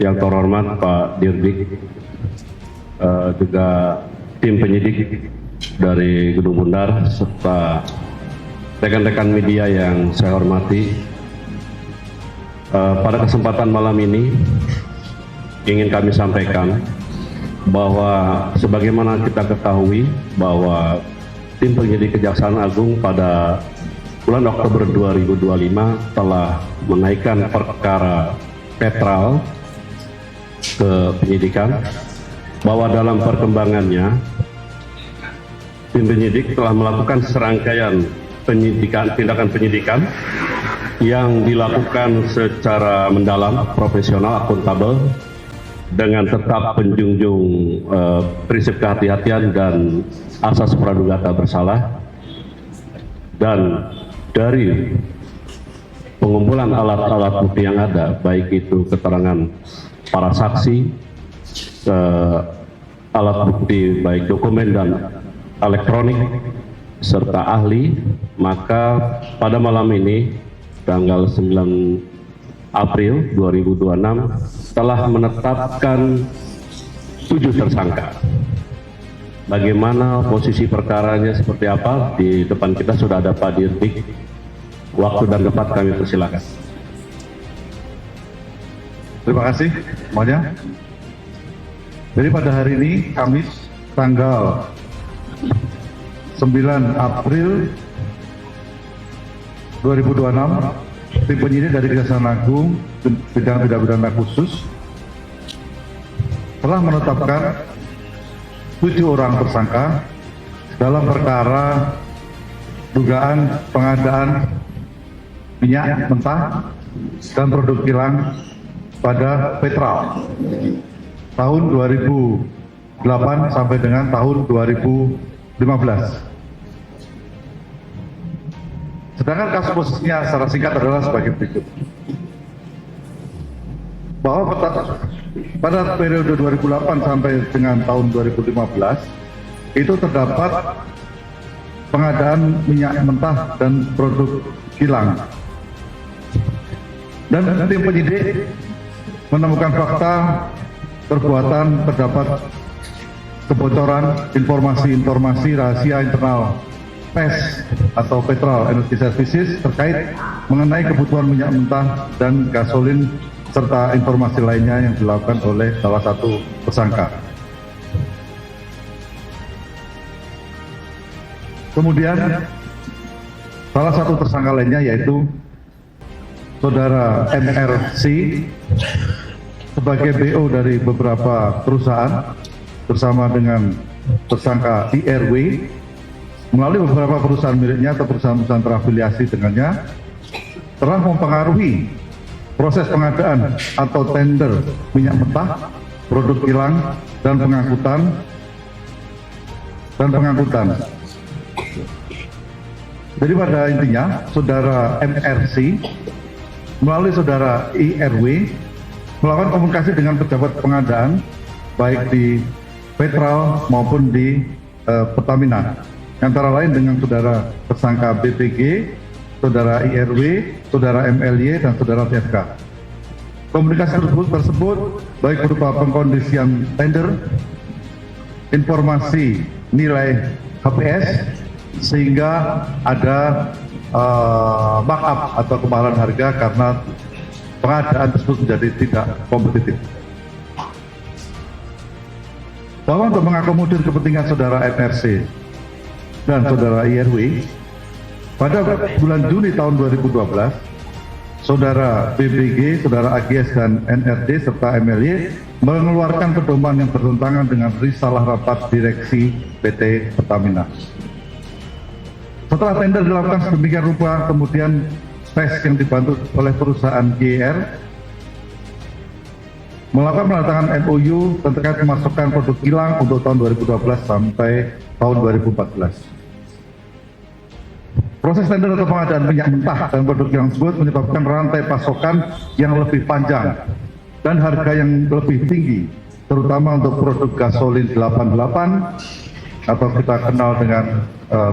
yang terhormat Pak Dirdik, juga tim penyidik dari Gedung Bundar, serta rekan-rekan media yang saya hormati. Pada kesempatan malam ini ingin kami sampaikan bahwa sebagaimana kita ketahui bahwa tim penyidik Kejaksaan Agung pada bulan Oktober 2025 telah menaikkan perkara Petral ke penyidikan, bahwa dalam perkembangannya tim penyidik telah melakukan serangkaian tindakan penyidikan yang dilakukan secara mendalam, profesional, akuntabel, dengan tetap menjunjung prinsip kehati-hatian dan asas praduga tak bersalah. Dan dari pengumpulan alat-alat bukti yang ada, baik itu keterangan para saksi, alat bukti baik dokumen dan elektronik, serta ahli, maka pada malam ini tanggal 9 April 2026 telah menetapkan 7 tersangka. Bagaimana posisi perkaranya seperti apa? Di depan kita sudah ada Pak Dirdik. Waktu dan tempat kami persilakan. Terima kasih semuanya. Jadi pada hari ini, Kamis, tanggal 9 April 2026, tim penyidik dari Kejaksaan Agung bidang tindak pidana khusus telah menetapkan 7 orang tersangka dalam perkara dugaan pengadaan minyak mentah dan produk kilang pada Petral tahun 2008 sampai dengan tahun 2015. Sedangkan kasus posisinya secara singkat adalah sebagai berikut. Bahwa pada periode 2008 sampai dengan tahun 2015 itu terdapat pengadaan minyak mentah dan produk kilang. Dan tim penyidik menemukan fakta perbuatan terdapat kebocoran informasi-informasi rahasia internal PES atau Petral Energy Services terkait mengenai kebutuhan minyak mentah dan gasolin serta informasi lainnya yang dilakukan oleh salah satu tersangka. Kemudian salah satu tersangka lainnya yaitu Saudara MRC sebagai BO dari beberapa perusahaan bersama dengan tersangka IRW melalui beberapa perusahaan miliknya atau perusahaan-perusahaan terafiliasi dengannya telah mempengaruhi proses pengadaan atau tender minyak mentah, produk kilang, dan pengangkutan. Jadi pada intinya, Saudara MRC melalui Saudara IRW melakukan komunikasi dengan pejabat pengadaan baik di Petral maupun di Pertamina, antara lain dengan Saudara tersangka BPG, Saudara IRW, Saudara MLY, dan Saudara TFK. Komunikasi tersebut baik berupa pengkondisian tender, informasi nilai HPS, sehingga ada markup atau kemahalan harga karena pengadaan tersebut menjadi tidak kompetitif. Bahwa untuk mengakomodir kepentingan Saudara MRC dan Saudara IRW, pada bulan Juni tahun 2012, Saudara BBG, Saudara AGS, dan NRD serta MLY mengeluarkan pedoman yang bertentangan dengan risalah rapat direksi PT Pertamina. Setelah tender dilakukan sedemikian rupa, kemudian PES yang dibantu oleh perusahaan GR melakukan penandatangan MOU terkait pemasukan produk kilang untuk tahun 2012 sampai tahun 2014. Proses tender atau pengadaan minyak mentah dan produk kilang tersebut menyebabkan rantai pasokan yang lebih panjang dan harga yang lebih tinggi, terutama untuk produk gasolin 88 atau kita kenal dengan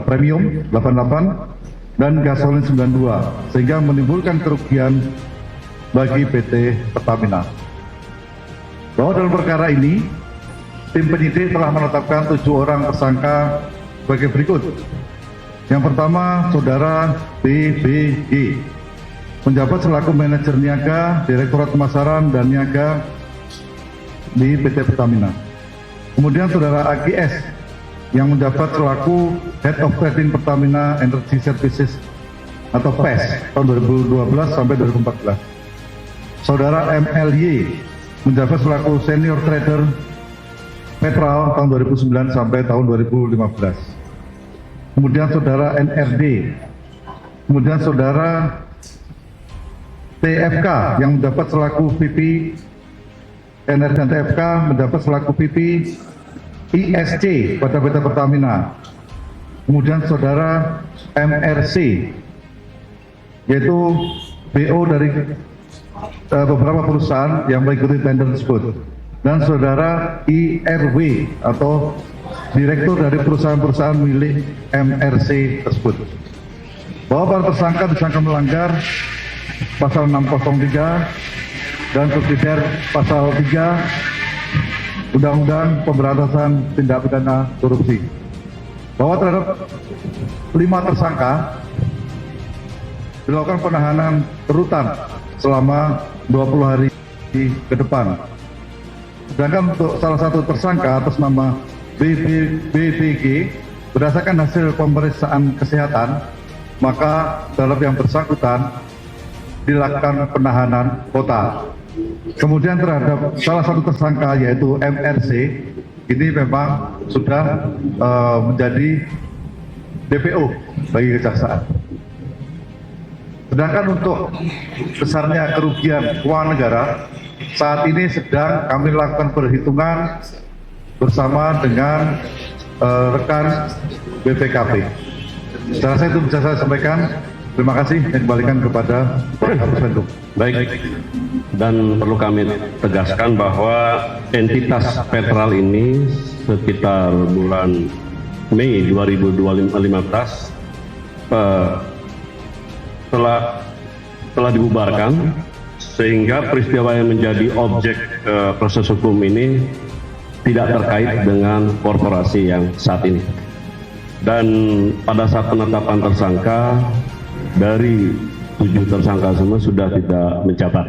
premium 88 dan gasolin 92, sehingga menimbulkan kerugian bagi PT Pertamina. bahwa dalam perkara ini tim penyidik telah menetapkan 7 orang tersangka sebagai berikut. Yang pertama, Saudara BBG, menjabat selaku manajer niaga Direktorat Pemasaran dan Niaga di PT Pertamina. Kemudian Saudara AGS, yang menjabat selaku Head of Trading Pertamina Energy Services atau PES tahun 2012 sampai 2014. Saudara MLY, menjabat selaku Senior Trader Petral tahun 2009 sampai tahun 2015. Kemudian Saudara NRD, kemudian Saudara TFK yang menjabat selaku VP NRD dan TFK menjabat selaku VP ISC pada PT Pertamina. Kemudian Saudara MRC, yaitu BO dari beberapa perusahaan yang mengikuti tender tersebut. Dan Saudara IRW atau Direktur dari perusahaan-perusahaan milik MRC tersebut. Bahwa para tersangka disangka melanggar pasal 603 dan subsidiar pasal 3 Undang-Undang Pemberantasan Tindak Pidana Korupsi. Bahwa terhadap 5 tersangka dilakukan penahanan rutan selama 20 hari ke depan. Sedangkan untuk salah satu tersangka atas nama BBG, berdasarkan hasil pemeriksaan kesehatan, maka terhadap yang bersangkutan dilakukan penahanan kota. Kemudian terhadap salah satu tersangka yaitu MRC, ini memang sudah menjadi DPO bagi kejaksaan. Sedangkan untuk besarnya kerugian keuangan negara, saat ini sedang kami lakukan perhitungan bersama dengan rekan BPKP. Setelah saya itu bisa saya sampaikan. Terima kasih, saya kembalikan kepada Pak Kapus Penkum. Baik, dan perlu kami tegaskan bahwa entitas Petral ini sekitar bulan Mei 2015 telah dibubarkan, sehingga peristiwa yang menjadi objek proses hukum ini tidak terkait dengan korporasi yang saat ini. Dan pada saat penetapan tersangka, dari 7 tersangka semua sudah tidak menjabat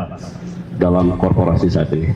dalam korporasi saat ini.